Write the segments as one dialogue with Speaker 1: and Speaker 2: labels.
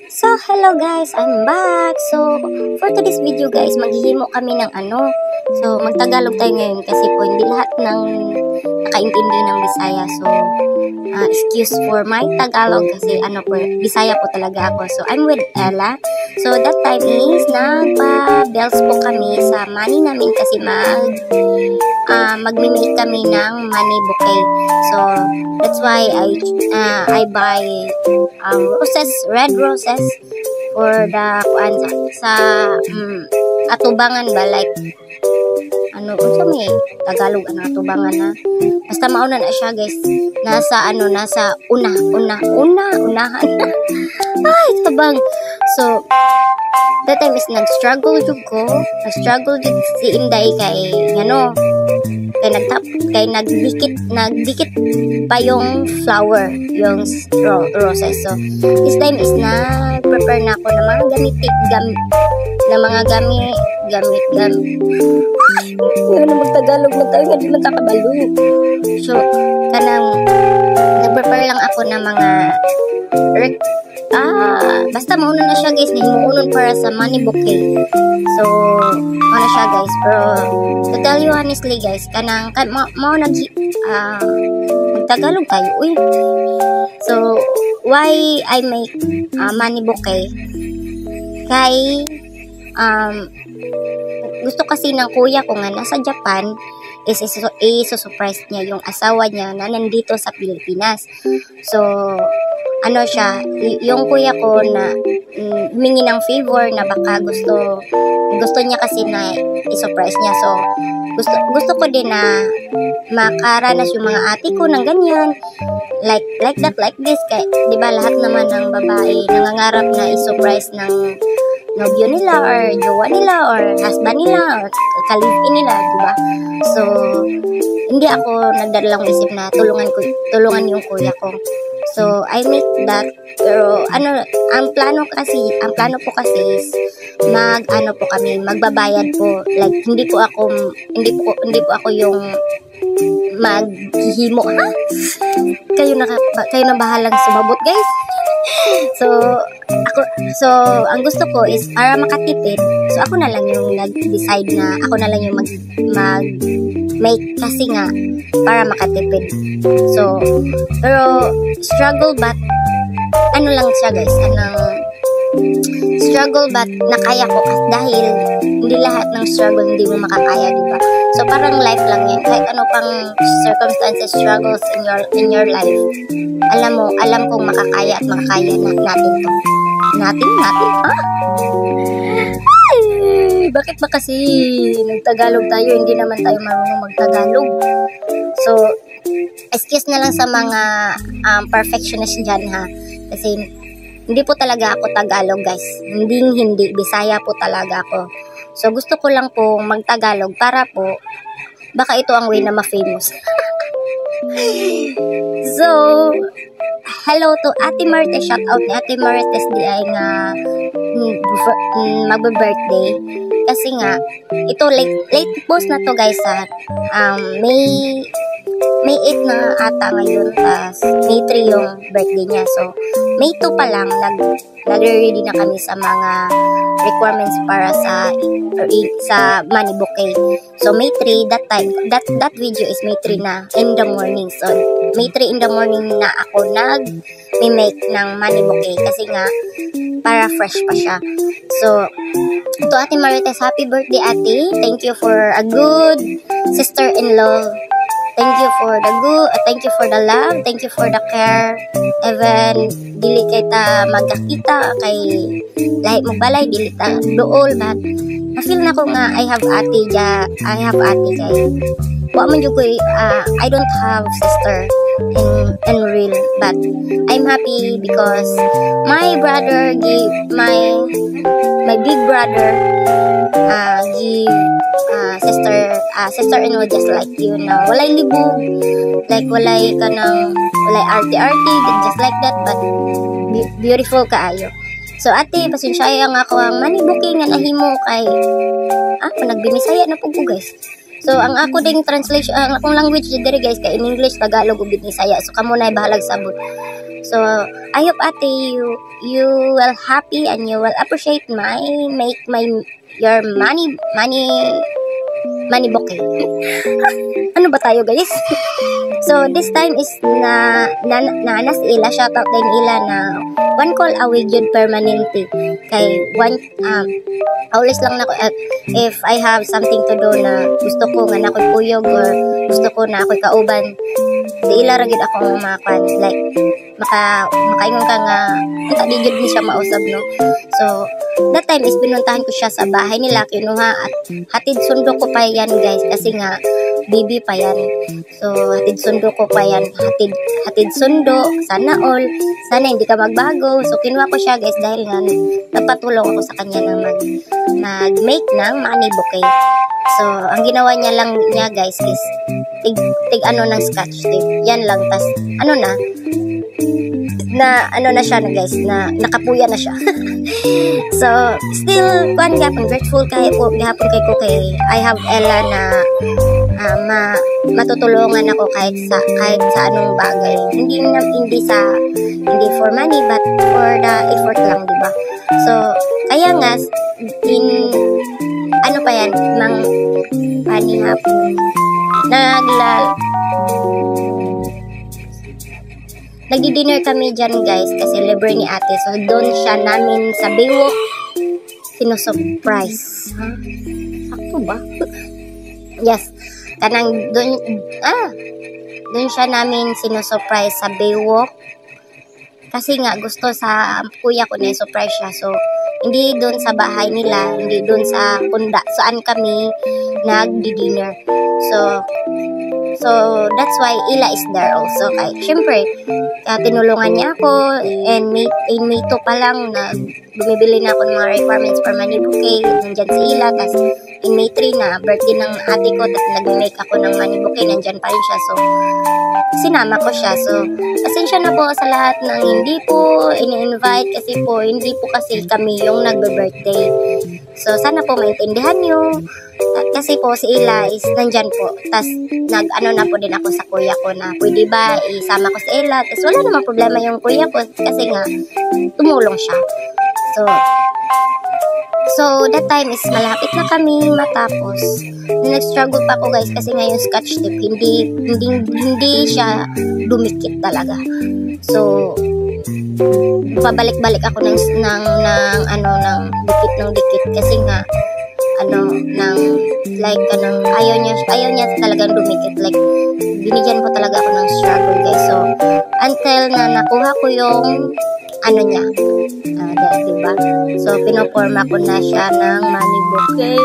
Speaker 1: So, hello guys, I'm back. So, for today's video guys, maghihimo kami ng So, magtagalog tayo ngayon kasi po hindi lahat ng nakaintindi ng Bisaya. So, excuse for my Tagalog kasi Bisaya po talaga ako. So, I'm with Ella. So, that time is nagpa-bells po kami sa money namin kasi magme-make kami ng money bouquet. So, that's why I buy roses, red roses for the sa atubangan ba, like unsa may Tagalog atubangan na basta mauna na siya guys, nasa unahan ay tabang. So that time is nag-struggle jud si Inday kay nagdikit pa yung flower, yung roses. So this time is prepare na ako ng mga gamit magtagalog na tayo, hindi magkakabalo. So nag-prepare lang ako ng mga basta mauna na siya guys, nahimuunon para sa money bouquet. So mauna siya guys, pero to tell you honestly guys, magtagalog tayo so why I make money bouquet kay gusto kasi ng kuya ko nga nasa Japan is surprise niya yung asawa niya na nandito sa Pilipinas. So yung kuya ko na humingi ng favor na baka gusto niya kasi na i-surprise niya. So gusto ko din na makaranas yung mga ate ko ng ganyan, like this kay di ba lahat naman ng babae nangangarap na i-surprise ng nobyo nila or jowa nila or husband nila or kalipin nila, di ba? So hindi ako nagdadalang isip na tulungan yung kuya ko. So I make that, pero ang plano po kasi is magbabayad po, like hindi po ako yung maghihimo. Kayo na bahalang sumabot guys. So ang gusto ko is para makatipid, so ako na lang yung nag-decide na ako na lang yung mag-make kasi nga para makatipid. So pero struggle but lang siya guys, struggle but nakaya ko dahil hindi lahat ng struggle hindi mo makakaya, di ba? So parang life lang yan, kahit ano pang circumstances, struggles in your life, alam kong makakaya at makakaya natin to. Natin? Ay, bakit ba kasi nagtagalog tayo, hindi naman tayo marunong magtagalog? So excuse na lang sa mga perfectionist dyan ha, kasi hindi po talaga ako Tagalog guys, hindi Bisaya po talaga ako. So gusto ko lang po magtagalog para po baka ito ang way na ma-famous. So hello to Ate Marites, shout out ni Ate Marites di ay nga magbe-birthday kasi nga ito late post na to guys May 8 na ata ngayon, tas May 3 yung birthday niya. So May 2 pa lang nagre-ready na kami sa mga requirements para sa money bouquet. So May 3 that video is May 3 na in the morning. So May 3 in the morning na ako nag-make ng money bouquet kasi nga para fresh pa siya. So to Ate Marites, happy birthday ate. Thank you for a good sister-in-law. Thank you for the love, thank you for the care. Even dili kay ta magkakita kay lahi mo balay, dili ta duol, but na-feel na ko nga I have ate kay wa man jud ko I don't have sister in real, but I'm happy because my brother give my big brother give sister-in-law just like you na walay libog, like walay arty-arty, just like that, but beautiful kaayo. So ate, pasensya nga ako ang money booking nga nahimo kay nagbinisaya na po guys. So ang ako ding translation, ang akong language diri guys kay in English, Tagalog ug Bisaya. So kamo na bahalag sabot. So I hope ate you will happy and you will appreciate your money bouquet. Ano ba tayo guys? So this time is na ila shout out din ila na one call away jud permanente kay one always lang nako if I have something to do na gusto ko nga nakoy kuyog or gusto ko na ako'y kauban di ila ra gid ako makan like makaingon ka nga di jud ni siya mausab no. So that time is pinuntahan ko siya sa bahay nila kinuha at hatid sundo ko pa yan guys kasi nga baby pa yan. So hatid sundo ko pa yan, hatid sundo, sana all, sana hindi ka magbago. So kinuha ko siya guys dahil nga nagpatulong ako sa kanya na mag-make ng money bouquet. So ang ginawa niya lang niya guys is tig ano ng scotch tape. Yan lang, tas ano na siya na guys, na nakapuya na siya. So still grateful kay po gihapon kay ko kay I have Ella na matutulungan ako kahit sa anong bagay. Hindi for money but for the effort lang, di ba? So kaya nga ano pa yan, nagdi-dinner kami dyan guys kasi libre ni ate. So doon siya namin sa Baywalk sinusurprise. Sakto ba? Yes. Kanang doon siya namin sinusurprise sa Baywalk. Kasi nga gusto sa kuya ko na surprise siya. So hindi doon sa bahay nila, hindi doon sa punda saan kami nagdi-dinner. So that's why Ila is there also. Kaya syempre, tinulungan niya ako and May 2 pa lang na bumibili na ako ng mga requirements for money bouquet. Nandyan si Ila, tas in May 3 na birthday ng ate ko, tas nag-make ako ng money bouquet, nandyan pa rin siya. So sinama ko siya. So pasensya na po sa lahat ng hindi po ini-invite kasi po hindi po kasi kami yung nagbe-birthday. So sana po maintindihan nyo. Kasi po si Ila is nandyan po. Tas nag-ano na po din ako sa kuya ko na pwede ba isama ko si Ila. Tas wala namang problema yung kuya ko kasi nga tumulong siya. So that time is malapit na kami matapos. Nag-struggle pa ako guys kasi nga yung scotch tape hindi siya dumikit talaga. So pabalik-balik ako ng dikit kasi nga ayaw niya talagang dumikit, like binigyan ko talaga ako ng struggle guys. So until na nakuha ko yung niya diba? So pinoforma ko na siya ng money bouquet.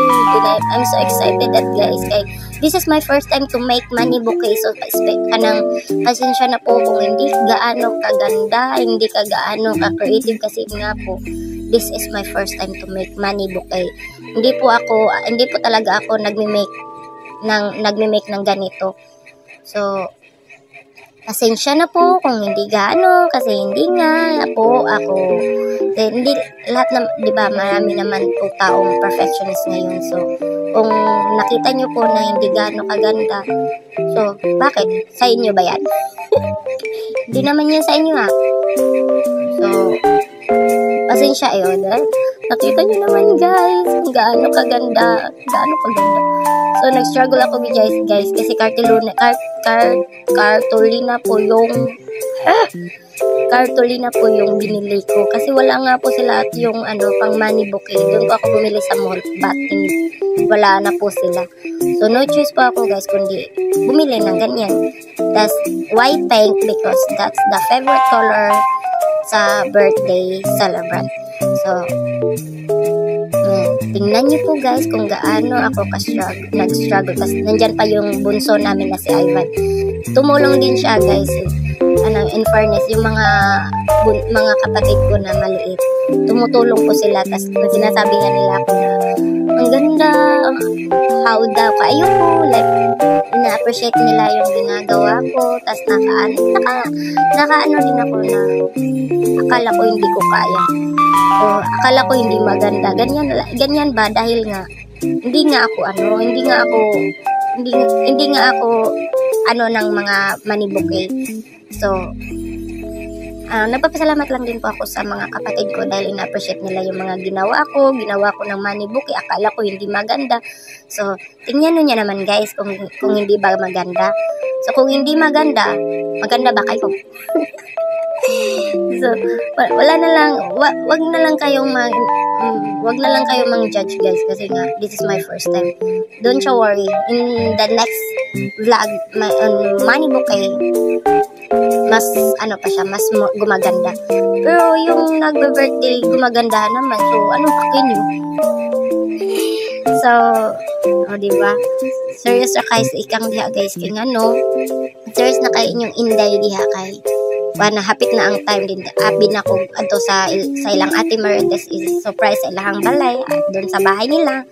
Speaker 1: I'm so excited that guys kay this is my first time to make money bouquet. So pasensya na po kung hindi gaano kaganda, hindi gaano ka-creative kasi nga po this is my first time to make money bouquet. Hindi po talaga ako nagme-make ng ganito. So pasensya na po kung hindi gaano kasi hindi nga po ako hindi lahat na, di ba, marami naman po taong perfectionist ngayon. So kung nakita nyo po na hindi gaano kaganda, so bakit? Sa inyo ba yan? Hindi naman yan sa inyo ha. So pasensya nakita nyo naman guys kung gaano kaganda. So nag-struggle ako guys kasi cartolina po yung binili ko kasi wala nga po sila at yung pang money bouquet. Doon po ako bumili sa mall but wala na po sila. So no choice po ako guys kundi bumili ng ganyan. That's white pink because that's the favorite color sa birthday celebrant. So tingnan niyo po guys kung gaano ako nag-struggle. Kasi nandyan pa yung bunso namin na si Ivan. Tumulong din siya guys. In fairness, yung mga kapatid ko na maliit, tumutulong po sila. Tapos sinasabi nga nila ako na ang ganda, how daw kayo po, like ina-appreciate nila yung ginagawa ko. Tapos naka din ako na akala ko hindi ko kaya. So, akala ko hindi maganda. Ganyan ba? Dahil nga, hindi nga ako hindi nga ako ng mga money bouquet. So, nagpapasalamat lang din po ako sa mga kapatid ko dahil ina-appreciate nila yung mga ginawa ko ng money bouquet. Akala ko hindi maganda. So, tingnan nyo naman guys kung hindi ba maganda. So, kung hindi maganda ba kayo? So, wag na lang kayong mang-judge guys kasi nga this is my first time. Don't you worry. In the next vlog, money bouquet, mas mas gumaganda. Pero yung nagbe-birthday gumaganda naman. So, anong pakin nyo? So, diba? Serious na kayo sa ikang diha guys kay serious na kayo inyong inday diha kay hapit na ang time din abi na ko adto sa ilang ate Marites is surprise sa ilang balay doon sa bahay nila.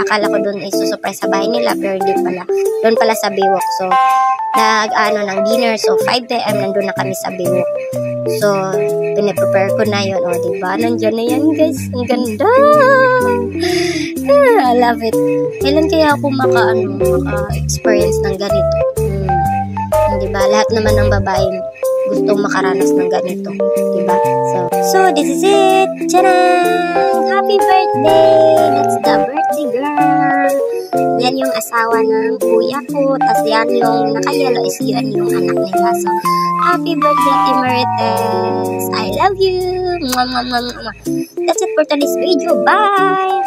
Speaker 1: Akala ko doon is surprise sa bahay nila pero hindi pala. Doon pala sa Biwok. So ng dinner. So 5 PM nandun na kami sa Biwok. So pine-prepare ko na yun. O diba? Nandiyan na yan guys. Ang ganda. I love it. Kailan kaya ako maka-experience ng ganito? Diba? Lahat naman ng babae gustong makaranas ng ganito. Diba? So this is it. Tadang! Happy birthday! That's the birthday girl. Yan yung asawa ng kuya ko. Tapos yan yung nakayelo is yan yung anak nila. So, happy birthday, Ate Marites. I love you. Mwah, mwah, mwah, mwah. That's it for today's video. Bye!